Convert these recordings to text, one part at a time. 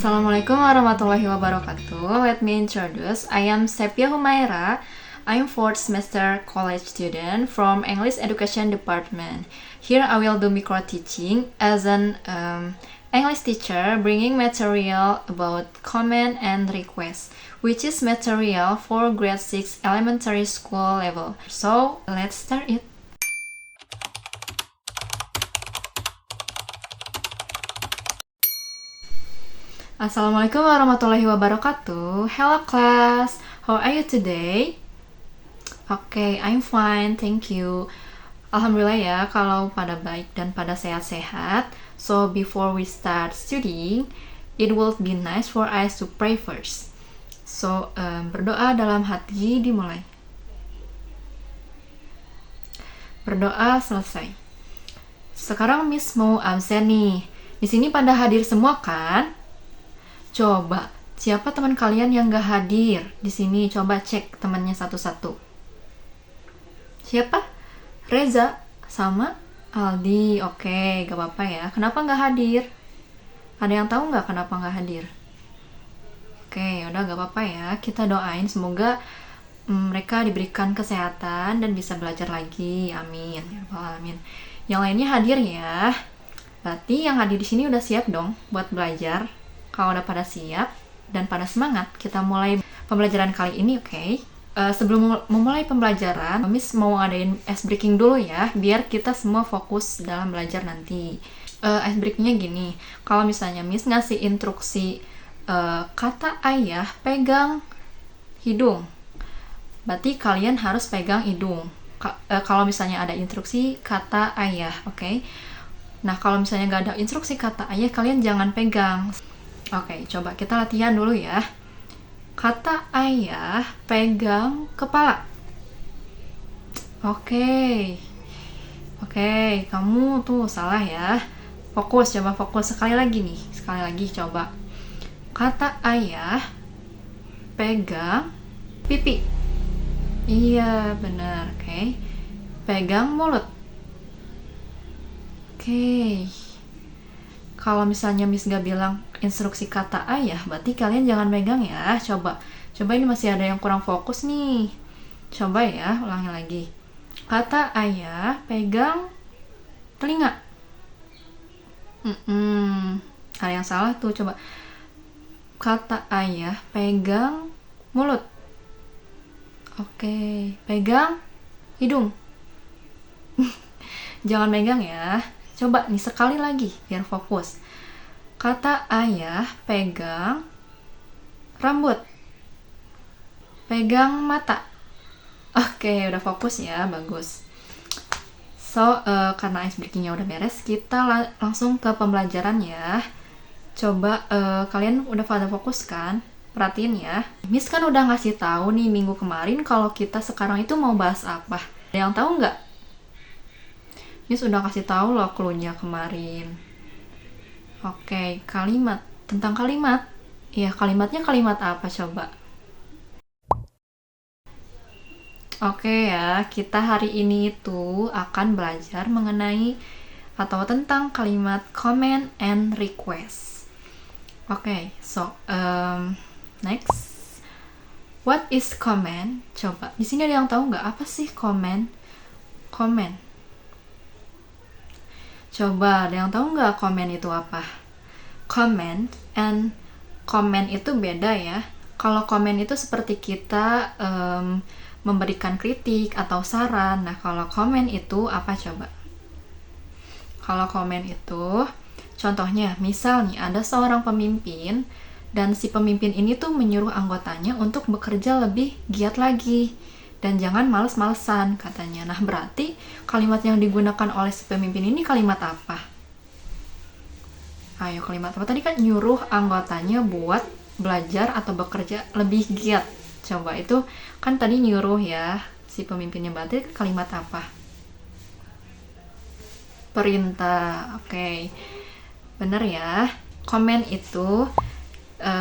Assalamualaikum warahmatullahi wabarakatuh. Let me introduce. I am Sepia Humaira. I am 4th semester college student from English Education Department. Here I will do micro teaching as an English teacher, bringing material about comment and request, which is material for grade 6 elementary school level. So let's start it. Assalamualaikum warahmatullahi wabarakatuh. Hello class, how are you today? Okay, I'm fine, thank you. Alhamdulillah ya, kalau pada baik dan pada sehat-sehat. So before we start studying, it will be nice for us to pray first. So berdoa dalam hati dimulai. Berdoa selesai. Sekarang Miss mau absen nih. Di sini pada hadir semua kan? Coba, siapa teman kalian yang gak hadir di sini? Coba cek temannya satu-satu. Siapa? Reza sama Aldi. Oke, gak apa-apa ya. Kenapa gak hadir? Ada yang tahu gak kenapa gak hadir? Oke, udah gak apa-apa ya. Kita doain semoga mereka diberikan kesehatan dan bisa belajar lagi. Amin. Ya Rabbal Alamin. Yang lainnya hadir ya. Berarti yang hadir di sini udah siap dong buat belajar. Kalau udah pada siap dan pada semangat, kita mulai pembelajaran kali ini, oke? Sebelum memulai pembelajaran, Miss mau ngadain ice breaking dulu ya, biar kita semua fokus dalam belajar nanti. Ice breakingnya gini, kalau misalnya Miss ngasih instruksi kata ayah pegang hidung, berarti kalian harus pegang hidung. Kalau misalnya ada instruksi kata ayah, oke? Nah, kalau misalnya nggak ada instruksi kata ayah, kalian jangan pegang. Oke, coba kita latihan dulu ya. Kata ayah pegang kepala. Oke, kamu tuh salah ya. Fokus, coba fokus. Sekali lagi nih, sekali lagi coba. Kata ayah pegang pipi. Iya, benar. Oke. Pegang mulut. Oke. Kalau misalnya Miss gak bilang instruksi kata ayah, berarti kalian jangan megang ya. Coba ini masih ada yang kurang fokus nih. Coba ya, ulangi lagi. Kata ayah pegang telinga. Ada yang salah tuh, coba. Kata ayah pegang mulut. Oke, pegang hidung. Jangan megang ya. Coba nih sekali lagi biar fokus. Kata ayah pegang rambut. Pegang mata. Oke, udah fokus ya, bagus. So, karena ice breakingnya udah beres, kita langsung ke pembelajaran ya. Coba kalian udah pada fokus kan? Perhatiin ya. Miss kan udah ngasih tahu nih minggu kemarin kalau kita sekarang itu mau bahas apa. Ada yang tahu nggak? Miss udah kasih tahu loh clue-nya kemarin. Oke, kalimat. Tentang kalimat. Ya, kalimatnya kalimat apa coba? Oke ya, kita hari ini itu akan belajar mengenai atau tentang kalimat comment and request. Oke, so next. What is comment? Coba, di sini ada yang tahu nggak apa sih comment? Comment. Coba, ada yang tahu nggak komen itu apa? Comment and comment itu beda ya. Kalau komen itu seperti kita memberikan kritik atau saran. Nah, kalau komen itu apa coba? Kalau komen itu, contohnya, misal nih ada seorang pemimpin dan si pemimpin ini tuh menyuruh anggotanya untuk bekerja lebih giat lagi. Dan jangan males-malesan katanya. Nah, berarti kalimat yang digunakan oleh si pemimpin ini kalimat apa? Ayo, kalimat apa? Tadi kan nyuruh anggotanya buat belajar atau bekerja lebih giat. Coba, itu kan tadi nyuruh ya si pemimpinnya, berarti kalimat apa? Perintah. Oke. Bener ya. Comment itu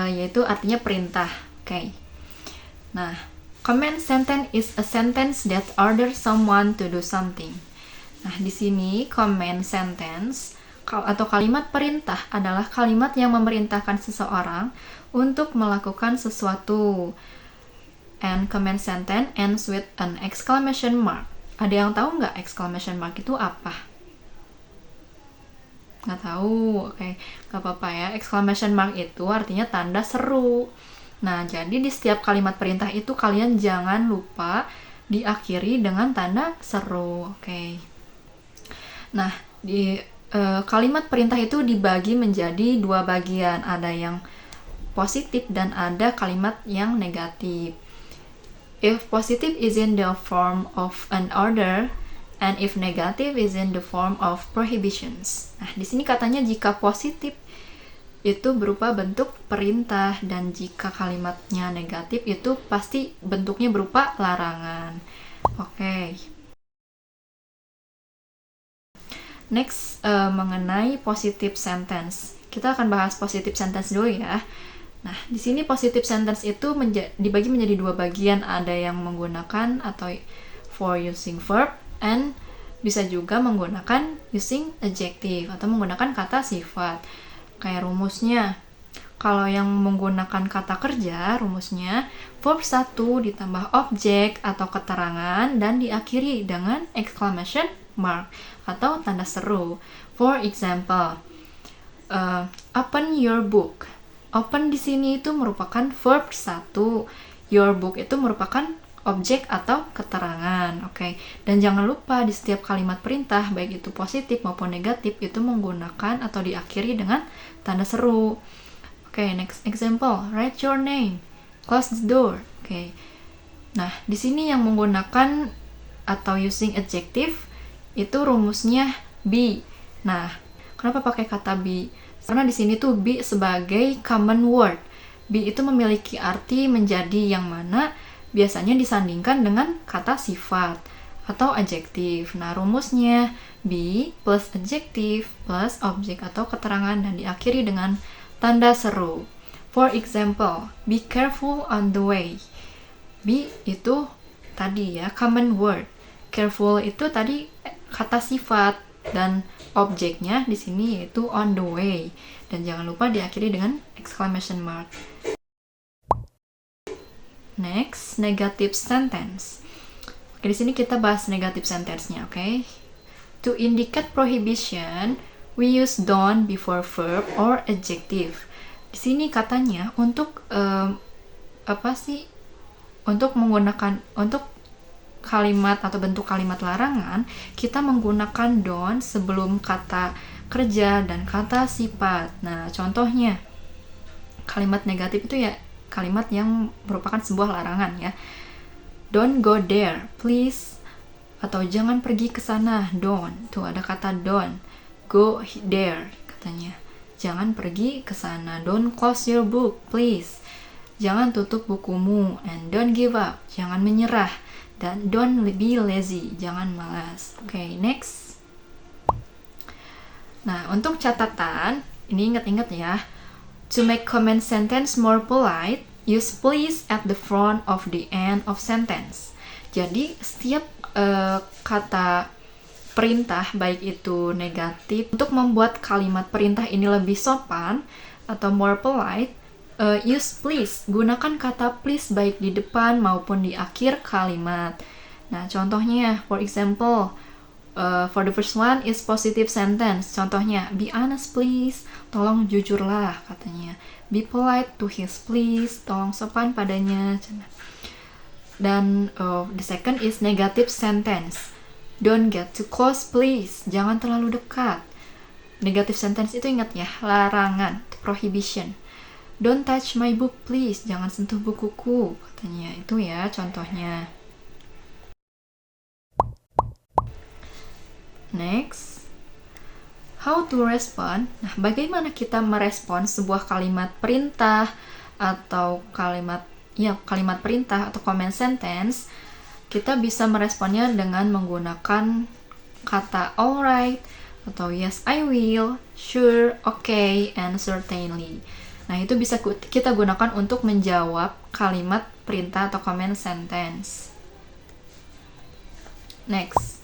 yaitu artinya perintah. Oke. Nah, command sentence is a sentence that orders someone to do something. Nah, di sini command sentence atau kalimat perintah adalah kalimat yang memerintahkan seseorang untuk melakukan sesuatu. And command sentence ends with an exclamation mark. Ada yang tahu nggak exclamation mark itu apa? Nggak tahu, oke, nggak apa-apa ya. Exclamation mark itu artinya tanda seru. Nah, jadi di setiap kalimat perintah itu kalian jangan lupa diakhiri dengan tanda seru, oke. Nah, di kalimat perintah itu dibagi menjadi dua bagian, ada yang positif dan ada kalimat yang negatif. If positive is in the form of an order, and if negative is in the form of prohibitions. Nah, di sini katanya jika positif itu berupa bentuk perintah dan jika kalimatnya negatif itu pasti bentuknya berupa larangan. Oke. Next, mengenai positive sentence. Kita akan bahas positive sentence dulu ya. Nah, di sini positive sentence itu dibagi menjadi dua bagian, ada yang menggunakan atau for using verb and bisa juga menggunakan using adjective atau menggunakan kata sifat. Kayak rumusnya, kalau yang menggunakan kata kerja, rumusnya verb 1 ditambah objek atau keterangan dan diakhiri dengan exclamation mark atau tanda seru. For example, open your book. Open di sini itu merupakan verb 1. Your book itu merupakan objek atau keterangan. Oke. Dan jangan lupa di setiap kalimat perintah baik itu positif maupun negatif itu menggunakan atau diakhiri dengan tanda seru. Oke, next example. Write your name. Close the door. Oke. Nah, di sini yang menggunakan atau using adjective itu rumusnya be. Nah, kenapa pakai kata be? Karena di sini tuh be sebagai common word. Be itu memiliki arti menjadi yang mana biasanya disandingkan dengan kata sifat atau adjektif. Nah, rumusnya be plus adjective plus objek atau keterangan dan diakhiri dengan tanda seru. For example, be careful on the way. Be itu tadi ya common word. Careful itu tadi kata sifat dan objeknya di sini yaitu on the way. Dan jangan lupa diakhiri dengan exclamation mark. Next, negative sentence. Oke, di sini kita bahas negative sentence-nya, oke? To indicate prohibition, we use don't before verb or adjective. Di sini katanya untuk untuk kalimat atau bentuk kalimat larangan, kita menggunakan don't sebelum kata kerja dan kata sifat. Nah, contohnya kalimat negatif itu ya kalimat yang merupakan sebuah larangan ya. Don't go there, please. Atau jangan pergi ke sana, don't. Tuh ada kata don't. Go there, katanya. Jangan pergi ke sana. Don't close your book, please. Jangan tutup bukumu. And don't give up. Jangan menyerah. Dan don't be lazy. Jangan malas. Oke, next. Nah, untuk catatan, ini ingat-ingat ya. To make command sentence more polite, use please at the front of the end of sentence. Jadi, setiap kata perintah, baik itu negatif, untuk membuat kalimat perintah ini lebih sopan atau more polite, use please. Gunakan kata please baik di depan maupun di akhir kalimat. Nah, contohnya, for example, for the first one is positive sentence. Contohnya, be honest please, tolong jujurlah katanya. Be polite to his please, tolong sopan padanya. Dan the second is negative sentence. Don't get too close please, jangan terlalu dekat. Negative sentence itu ingat ya, larangan, prohibition. Don't touch my book please, jangan sentuh bukuku katanya. Itu ya contohnya. Next, how to respond. Nah, bagaimana kita merespon sebuah kalimat perintah atau kalimat perintah atau command sentence? Kita bisa meresponnya dengan menggunakan kata alright atau yes I will, sure, okay, and certainly. Nah, itu bisa kita gunakan untuk menjawab kalimat perintah atau command sentence. Next.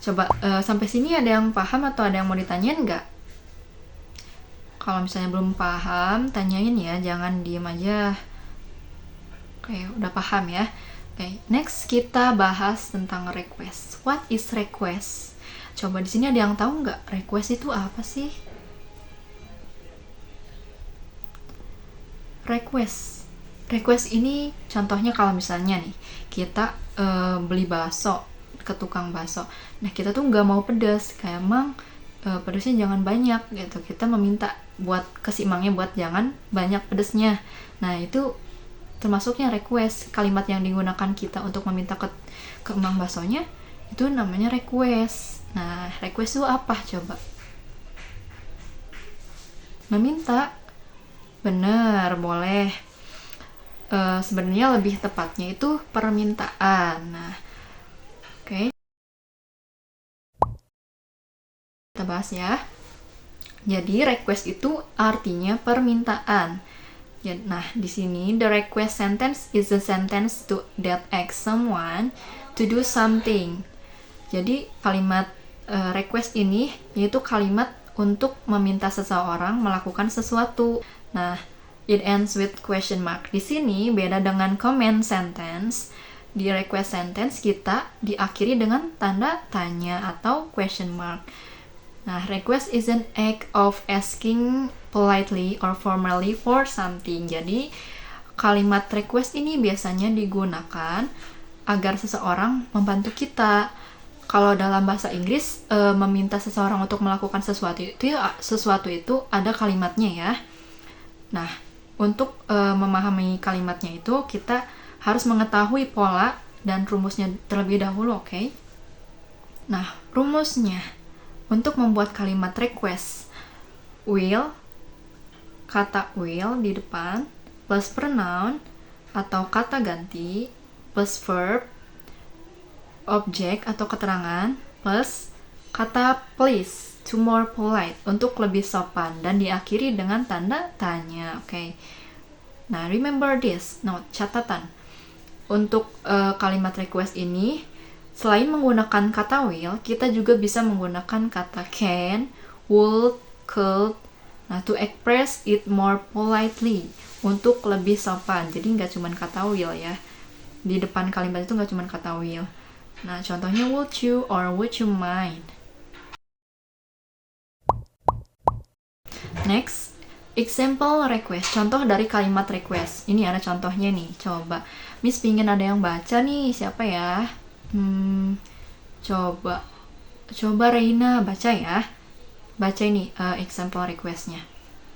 Coba sampai sini ada yang paham atau ada yang mau ditanyain nggak? Kalau misalnya belum paham, tanyain ya, jangan diem aja. Oke, udah paham ya. Oke, next kita bahas tentang request. What is request? Coba di sini ada yang tahu nggak request itu apa sih? Request ini contohnya kalau misalnya nih kita beli bakso ke tukang bakso. Nah kita tuh nggak mau pedas, kayak emang pedasnya jangan banyak gitu. Kita meminta buat keseimangnya buat jangan banyak pedasnya. Nah itu termasuknya request. Kalimat yang digunakan kita untuk meminta ke emang baksonya itu namanya request. Nah request itu apa coba? Meminta. Bener, boleh. Sebenarnya lebih tepatnya itu permintaan. Nah, oke. Kita bahas ya. Jadi request itu artinya permintaan. Nah, di sini the request sentence is a sentence that asks someone to do something. Jadi kalimat request ini yaitu kalimat untuk meminta seseorang melakukan sesuatu. Nah, it ends with question mark. Di sini beda dengan command sentence. Di request sentence kita diakhiri dengan tanda tanya atau question mark. Nah, request is an act of asking politely or formally for something. Jadi, kalimat request ini biasanya digunakan agar seseorang membantu kita. Kalau dalam bahasa Inggris, meminta seseorang untuk melakukan sesuatu itu ada kalimatnya ya. Nah, untuk memahami kalimatnya itu kita harus mengetahui pola dan rumusnya terlebih dahulu, oke? Nah, rumusnya untuk membuat kalimat request, kata will di depan plus pronoun atau kata ganti plus verb, objek atau keterangan plus kata please to more polite untuk lebih sopan dan diakhiri dengan tanda tanya. Oke. Nah, remember this. Note, catatan. Untuk kalimat request ini selain menggunakan kata will, kita juga bisa menggunakan kata can, would, could. Nah, to express it more politely untuk lebih sopan. Jadi nggak cuma kata will ya. Di depan kalimat itu nggak cuma kata will. Nah, contohnya would you or would you mind. Next, example request. Contoh dari kalimat request. Ini ada contohnya nih. Coba. Miss pingin ada yang baca nih. Siapa ya? Coba Reina baca ya. Baca ini example requestnya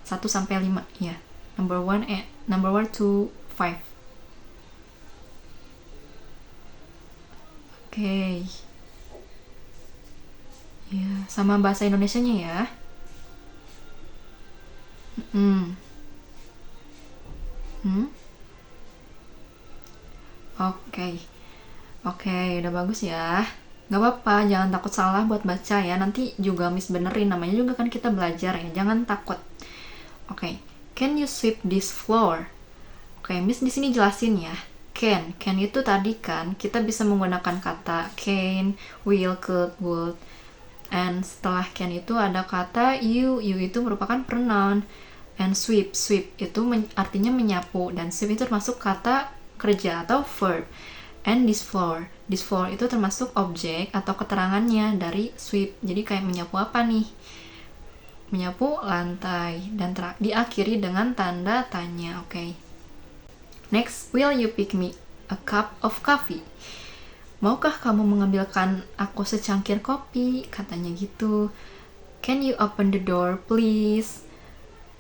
1-5 ya. Number 1 to 5. Oke. Ya, sama bahasa Indonesianya ya. Oke, udah bagus ya. Gak apa-apa, jangan takut salah buat baca ya. Nanti juga Miss benerin, namanya juga kan kita belajar ya. Jangan takut. Oke, can you sweep this floor? Oke, Miss di sini jelasin ya. Can itu tadi kan kita bisa menggunakan kata can, will, could, would. And setelah can itu ada kata you itu merupakan pronoun. And sweep itu artinya menyapu. Dan sweep itu termasuk kata kerja atau verb. And this floor itu termasuk objek atau keterangannya dari sweep. Jadi kayak menyapu apa nih? Menyapu lantai. Dan diakhiri dengan tanda tanya. Oke. Next, will you pick me a cup of coffee? Maukah kamu mengambilkan aku secangkir kopi? Katanya gitu. Can you open the door please?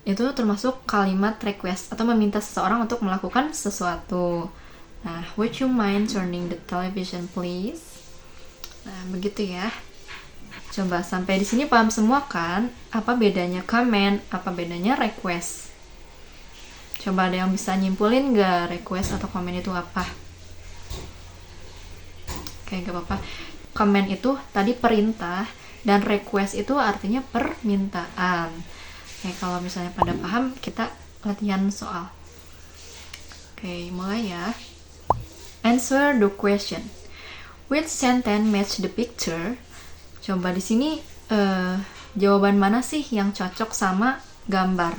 Itu termasuk kalimat request atau meminta seseorang untuk melakukan sesuatu. Nah, would you mind turning the television please? Nah, begitu ya. Coba sampai di sini paham semua kan? Apa bedanya command? Apa bedanya request? Coba ada yang bisa nyimpulin nggak request atau command itu apa? Oke, nggak apa-apa. Command itu tadi perintah dan request itu artinya permintaan. Oke, kalau misalnya pada paham, kita latihan soal. Oke, mulai ya. Answer the question. Which sentence match the picture? Coba di sini jawaban mana sih yang cocok sama gambar.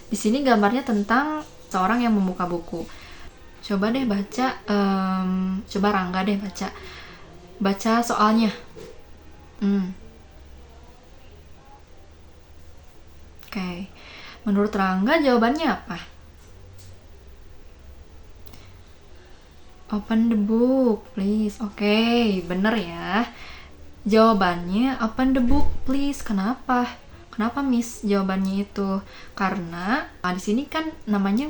Di sini gambarnya tentang seorang yang membuka buku. Coba deh baca, coba Rangga deh baca soalnya. Oke. Menurut Rangga jawabannya apa? Open the book, please. Oke, bener ya. Jawabannya open the book, please. Kenapa? Kenapa, Miss? Jawabannya itu karena di sini kan namanya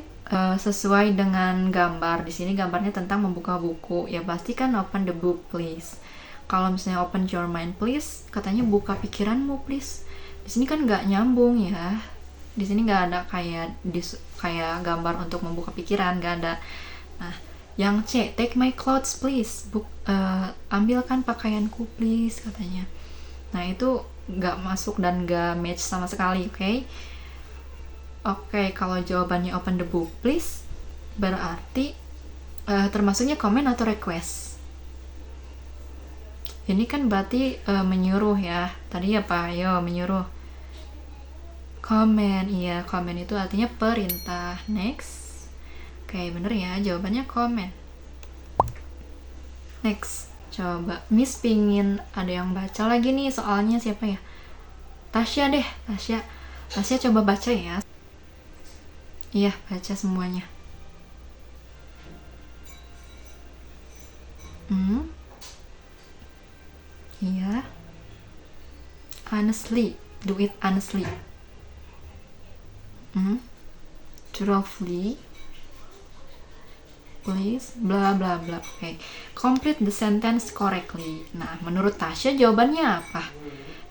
sesuai dengan gambar. Di sini gambarnya tentang membuka buku. Ya pasti kan open the book, please. Kalau misalnya open your mind, please, katanya buka pikiranmu, please. Di sini kan nggak nyambung ya. Di sini nggak ada kayak gambar untuk membuka pikiran, nggak ada. Nah, yang C, take my clothes please, ambilkan pakaianku please, katanya. Nah, itu nggak masuk dan nggak match sama sekali, oke? Oke, kalau jawabannya open the book please, berarti termasuknya comment atau request. Ini kan berarti menyuruh ya. Tadi apa? Ayo, menyuruh. Comment, iya, comment itu artinya perintah. Next. Oke, bener ya, jawabannya comment. Next, coba Miss pingin ada yang baca lagi nih soalnya, siapa ya? Tasya deh, Tasya coba baca ya. Iya, baca semuanya. Iya. Honestly, do it honestly. Truthfully, please, bla bla bla. Oke. Complete the sentence correctly. Nah, menurut Tasya jawabannya apa?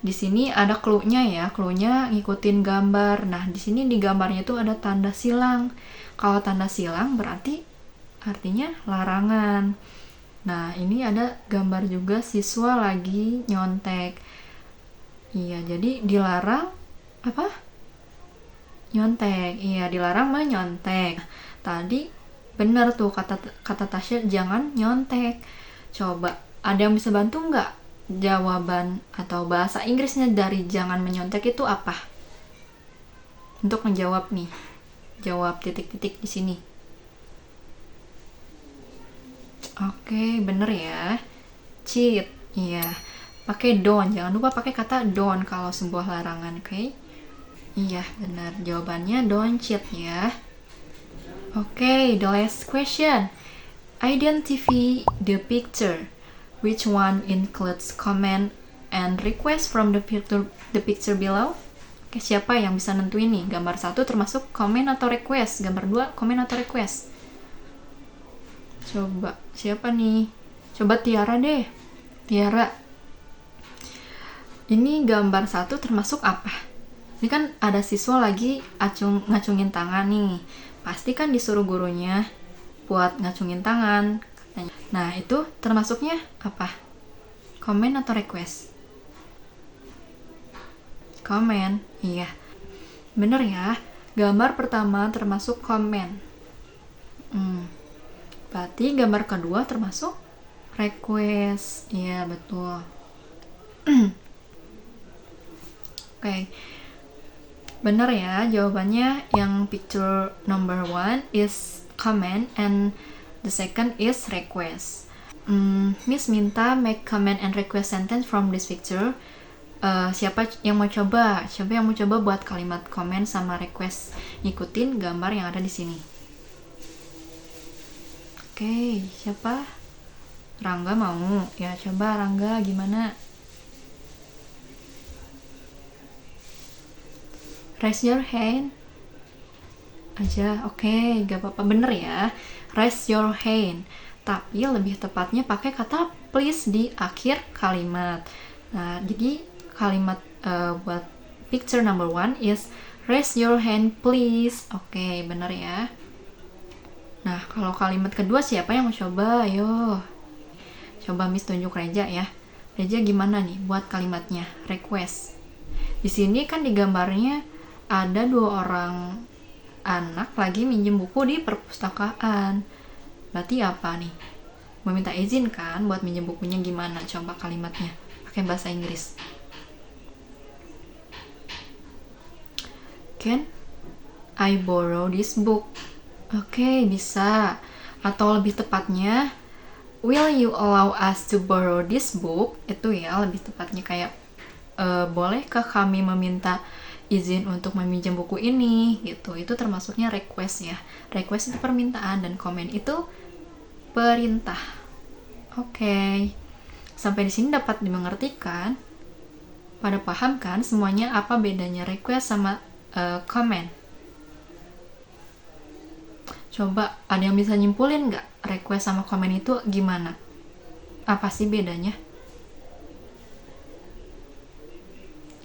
Di sini ada clue-nya ya. Clue-nya ngikutin gambar. Nah, di sini di gambarnya itu ada tanda silang. Kalau tanda silang berarti artinya larangan. Nah, ini ada gambar juga siswa lagi nyontek. Iya, jadi dilarang apa? Nyontek. Iya, dilarang menyontek. Tadi bener tuh kata Tasya, jangan nyontek. Coba ada yang bisa bantu nggak? Jawaban atau bahasa Inggrisnya dari jangan menyontek itu apa? Untuk menjawab nih. Jawab titik-titik di sini. Oke, bener ya. Cheat. Iya. Pakai don't. Jangan lupa pakai kata don't kalau sebuah larangan, oke? Iya, benar. Jawabannya don't cheat ya. Oke, the last question. Identify the picture. Which one includes comment and request from the picture below? Oke, siapa yang bisa nentuin nih? Gambar 1 termasuk comment atau request. Gambar 2 comment atau request. Coba, siapa nih? Coba Tiara deh. Tiara. Ini gambar 1 termasuk apa? Ini kan ada siswa lagi ngacungin tangan nih. Pasti kan disuruh gurunya buat ngacungin tangan. Nah, itu termasuknya apa? Comment atau request? Comment, iya. Bener ya, gambar pertama termasuk comment. Berarti gambar kedua termasuk request. Iya, betul. Oke. Bener ya, jawabannya yang picture number 1 is comment and the second is request. Miss minta make comment and request sentence from this picture. Siapa yang mau coba? Siapa yang mau coba buat kalimat comment sama request ngikutin gambar yang ada di sini? Oke, siapa? Rangga mau? Ya, coba Rangga gimana? Raise your hand aja, oke, gak apa-apa, bener ya. Raise your hand, tapi lebih tepatnya pakai kata please di akhir kalimat. Nah, jadi kalimat buat picture number 1 is raise your hand please. Oke, bener ya. Nah, kalau kalimat kedua siapa yang mau coba? Ayo, coba Miss tunjuk Reja ya. Reja gimana nih buat kalimatnya request? Di sini kan di gambarnya ada 2 orang anak lagi minjem buku di perpustakaan. Berarti apa nih? Meminta izin kan buat minjem bukunya, gimana? Coba kalimatnya pakai bahasa Inggris. Can I borrow this book? Oke, bisa. Atau lebih tepatnya, will you allow us to borrow this book? Itu ya, lebih tepatnya kayak, bolehkah kami meminta izin untuk meminjam buku ini? Gitu. Itu termasuknya request ya. Request itu permintaan dan comment itu perintah. Oke. Sampai di sini dapat dimengertikan? Pada paham kan semuanya apa bedanya request sama comment? Coba ada yang bisa nyimpulin nggak request sama comment itu gimana? Apa sih bedanya?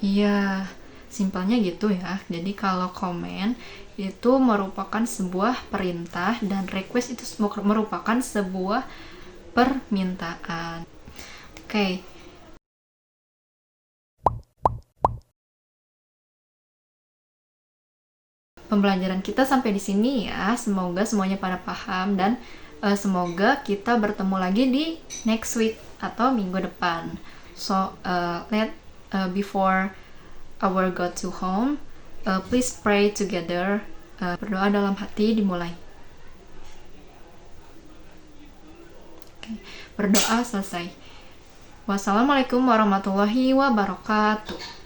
Iya, simpelnya gitu ya. Jadi kalau comment itu merupakan sebuah perintah dan request itu merupakan sebuah permintaan. Oke. Pembelajaran kita sampai di sini ya. Semoga semuanya pada paham dan semoga kita bertemu lagi di next week atau minggu depan. So before our go to home, please pray together. Berdoa dalam hati dimulai. Okay. Berdoa selesai. Wassalamualaikum warahmatullahi wabarakatuh.